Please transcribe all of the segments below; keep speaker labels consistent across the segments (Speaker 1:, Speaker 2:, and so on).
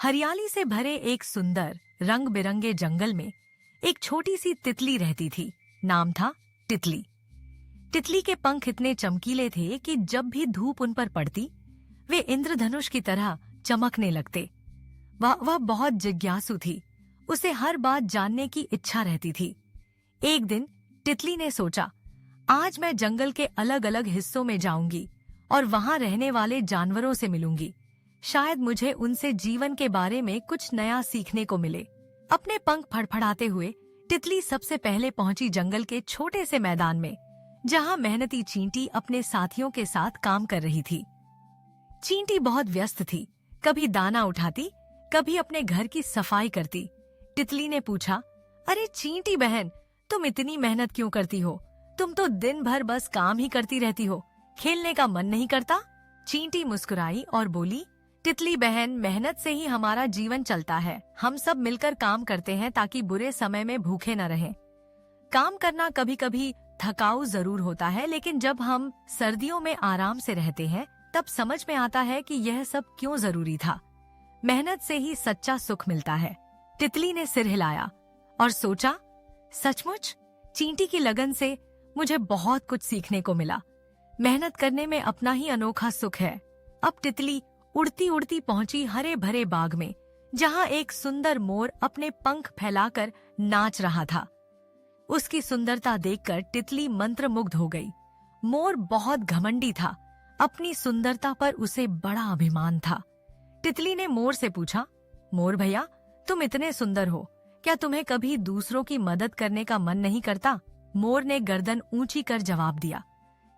Speaker 1: हरियाली से भरे एक सुंदर रंग बिरंगे जंगल में एक छोटी सी तितली रहती थी। नाम था तितली। तितली के पंख इतने चमकीले थे कि जब भी धूप उन पर पड़ती वे इंद्रधनुष की तरह चमकने लगते। वह बहुत जिज्ञासु थी। उसे हर बात जानने की इच्छा रहती थी। एक दिन तितली ने सोचा, आज मैं जंगल के अलग अलग हिस्सों में जाऊंगी और वहां रहने वाले जानवरों से मिलूंगी। शायद मुझे उनसे जीवन के बारे में कुछ नया सीखने को मिले। अपने पंख फड़फड़ाते हुए तितली सबसे पहले पहुंची जंगल के छोटे से मैदान में, जहां मेहनती चींटी अपने साथियों के साथ काम कर रही थी। चींटी बहुत व्यस्त थी, कभी दाना उठाती, कभी अपने घर की सफाई करती। तितली ने पूछा, अरे चींटी बहन, तुम इतनी मेहनत क्यों करती हो? तुम तो दिन भर बस काम ही करती रहती हो, खेलने का मन नहीं करता? चींटी मुस्कुराई और बोली, तितली बहन, मेहनत से ही हमारा जीवन चलता है। हम सब मिलकर काम करते हैं ताकि बुरे समय में भूखे न रहें। काम करना कभी कभी थकाऊ जरूर होता है, लेकिन जब हम सर्दियों में आराम से रहते हैं तब समझ में आता है कि यह सब क्यों जरूरी था। मेहनत से ही सच्चा सुख मिलता है। तितली ने सिर हिलाया और सोचा, सचमुच चींटी की लगन से मुझे बहुत कुछ सीखने को मिला। मेहनत करने में अपना ही अनोखा सुख है। अब तितली उड़ती उड़ती पहुंची हरे भरे बाग में, जहां एक सुंदर मोर अपने पंख फैलाकर नाच रहा था। उसकी सुंदरता देखकर तितली मंत्रमुग्ध हो गई। मोर बहुत घमंडी था, अपनी सुंदरता पर उसे बड़ा अभिमान था। तितली ने मोर से पूछा, मोर भैया, तुम इतने सुंदर हो, क्या तुम्हें कभी दूसरों की मदद करने का मन नहीं करता? मोर ने गर्दन ऊंची कर जवाब दिया,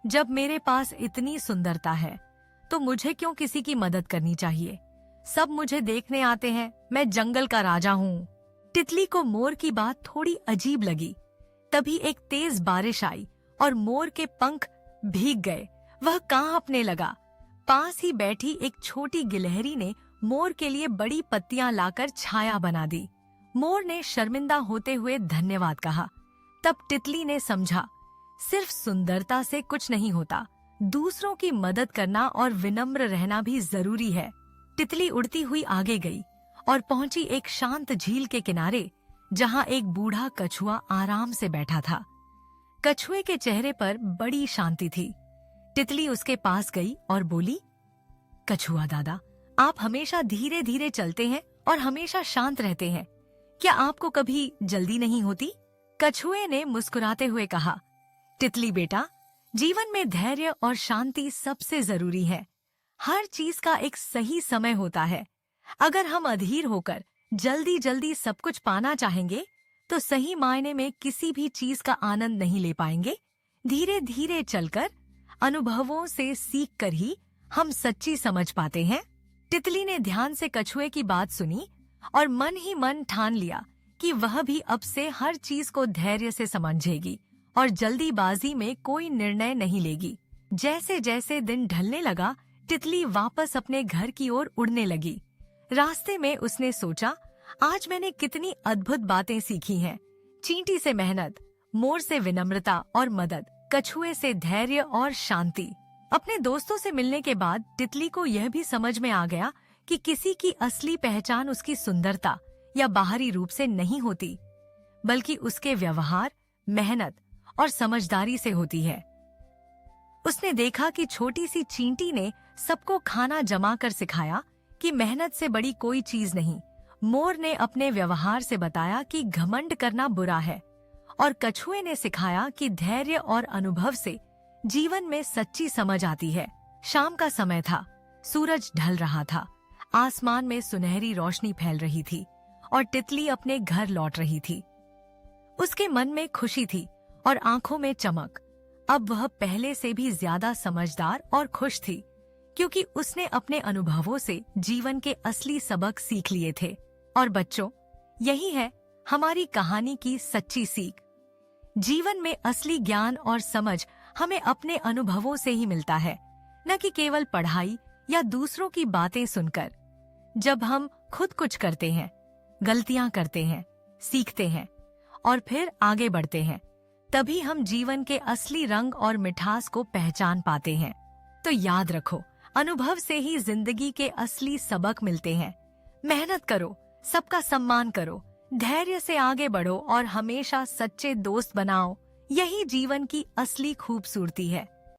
Speaker 1: जब मेरे पास इतनी सुंदरता है तो मुझे क्यों किसी की मदद करनी चाहिए? सब मुझे देखने आते हैं, मैं जंगल का राजा हूँ। तितली को मोर की बात थोड़ी अजीब लगी। तभी एक तेज बारिश आई और मोर के पंख भीग गए। वह कांपने लगा। पास ही बैठी एक छोटी गिलहरी ने मोर के लिए बड़ी पत्तियां लाकर छाया बना दी। मोर ने शर्मिंदा होते हुए धन्यवाद कहा। तब तितली ने समझा, सिर्फ सुंदरता से कुछ नहीं होता, दूसरों की मदद करना और विनम्र रहना भी जरूरी है। तितली उड़ती हुई आगे गई और पहुंची एक शांत झील के किनारे, जहां एक बूढ़ा कछुआ आराम से बैठा था। कछुए के चेहरे पर बड़ी शांति थी। तितली उसके पास गई और बोली, कछुआ दादा, आप हमेशा धीरे धीरे चलते हैं और हमेशा शांत रहते हैं, क्या आपको कभी जल्दी नहीं होती? कछुए ने मुस्कुराते हुए कहा, तितली बेटा, जीवन में धैर्य और शांति सबसे जरूरी है। हर चीज का एक सही समय होता है। अगर हम अधीर होकर जल्दी जल्दी सब कुछ पाना चाहेंगे तो सही मायने में किसी भी चीज का आनंद नहीं ले पाएंगे। धीरे धीरे चलकर, अनुभवों से सीख कर ही हम सच्ची समझ पाते हैं। तितली ने ध्यान से कछुए की बात सुनी और मन ही मन ठान लिया कि वह भी अब से हर चीज को धैर्य से समझेगी और जल्दीबाजी में कोई निर्णय नहीं लेगी। जैसे जैसे दिन ढलने लगा, तितली वापस अपने घर की ओर उड़ने लगी। रास्ते में उसने सोचा, आज मैंने कितनी अद्भुत बातें सीखी हैं। चींटी से मेहनत, मोर से विनम्रता और मदद, कछुए से धैर्य और शांति। अपने दोस्तों से मिलने के बाद तितली को यह भी समझ में आ गया कि किसी की असली पहचान उसकी सुंदरता या बाहरी रूप से नहीं होती, बल्कि उसके व्यवहार, मेहनत और समझदारी से होती है। उसने देखा कि छोटी सी चींटी ने सबको खाना जमा कर सिखाया कि मेहनत से बड़ी कोई चीज नहीं। मोर ने अपने व्यवहार से बताया कि घमंड करना बुरा है, और कछुए ने सिखाया कि धैर्य और अनुभव से जीवन में सच्ची समझ आती है। शाम का समय था, सूरज ढल रहा था, आसमान में सुनहरी रोशनी फैल रही थी और तितली अपने घर लौट रही थी। उसके मन में खुशी थी और आंखों में चमक। अब वह पहले से भी ज्यादा समझदार और खुश थी, क्योंकि उसने अपने अनुभवों से जीवन के असली सबक सीख लिए थे। और बच्चों, यही है हमारी कहानी की सच्ची सीख। जीवन में असली ज्ञान और समझ हमें अपने अनुभवों से ही मिलता है, न कि केवल पढ़ाई या दूसरों की बातें सुनकर। जब हम खुद कुछ करते हैं, गलतियां करते हैं, सीखते हैं और फिर आगे बढ़ते हैं, तभी हम जीवन के असली रंग और मिठास को पहचान पाते हैं। तो याद रखो, अनुभव से ही जिंदगी के असली सबक मिलते हैं। मेहनत करो, सबका सम्मान करो, धैर्य से आगे बढ़ो और हमेशा सच्चे दोस्त बनाओ। यही जीवन की असली खूबसूरती है।